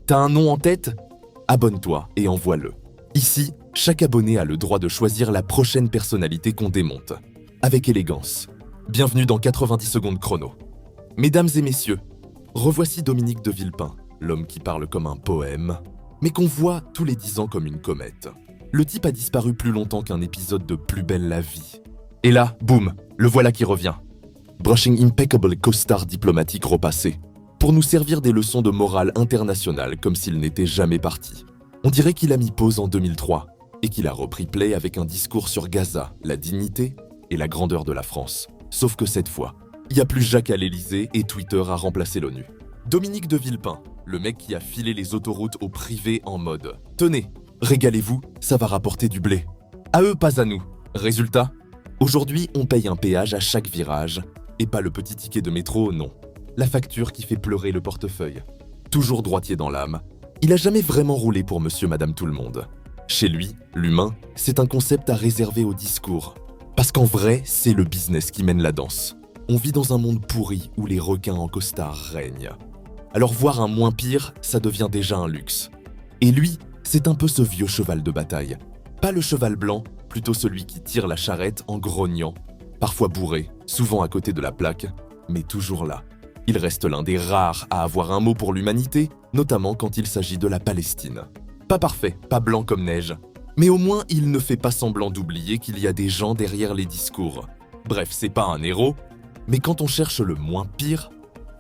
T'as un nom en tête? Abonne-toi et envoie-le. Ici, chaque abonné a le droit de choisir la prochaine personnalité qu'on démonte. Avec élégance. Bienvenue dans 90 secondes chrono. Mesdames et messieurs, revoici Dominique de Villepin, l'homme qui parle comme un poème, mais qu'on voit tous les 10 ans comme une comète. Le type a disparu plus longtemps qu'un épisode de Plus belle la vie. Et là, boum, le voilà qui revient. Brushing impeccable costard diplomatique repassé, pour nous servir des leçons de morale internationale comme s'il n'était jamais parti. On dirait qu'il a mis pause en 2003 et qu'il a repris play avec un discours sur Gaza, la dignité et la grandeur de la France. Sauf que cette fois, il n'y a plus Jacques à l'Élysée et Twitter a remplacé l'ONU. Dominique de Villepin, le mec qui a filé les autoroutes au privé en mode « Tenez, régalez-vous, ça va rapporter du blé. » À eux, pas à nous. Résultat, aujourd'hui, on paye un péage à chaque virage et pas le petit ticket de métro, non. La facture qui fait pleurer le portefeuille. Toujours droitier dans l'âme, il a jamais vraiment roulé pour monsieur madame tout le monde. Chez lui, l'humain, c'est un concept à réserver au discours. Parce qu'en vrai, c'est le business qui mène la danse. On vit dans un monde pourri où les requins en costard règnent. Alors voir un moins pire, ça devient déjà un luxe. Et lui, c'est un peu ce vieux cheval de bataille. Pas le cheval blanc, plutôt celui qui tire la charrette en grognant, parfois bourré, souvent à côté de la plaque, mais toujours là. Il reste l'un des rares à avoir un mot pour l'humanité, notamment quand il s'agit de la Palestine. Pas parfait, pas blanc comme neige, mais au moins il ne fait pas semblant d'oublier qu'il y a des gens derrière les discours. Bref, c'est pas un héros, mais quand on cherche le moins pire,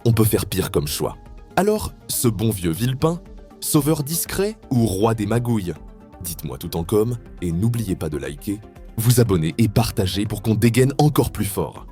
on peut faire pire comme choix. Alors, ce bon vieux Villepin, sauveur discret ou roi des magouilles? Dites-moi tout en com, et n'oubliez pas de liker, vous abonner et partager pour qu'on dégaine encore plus fort.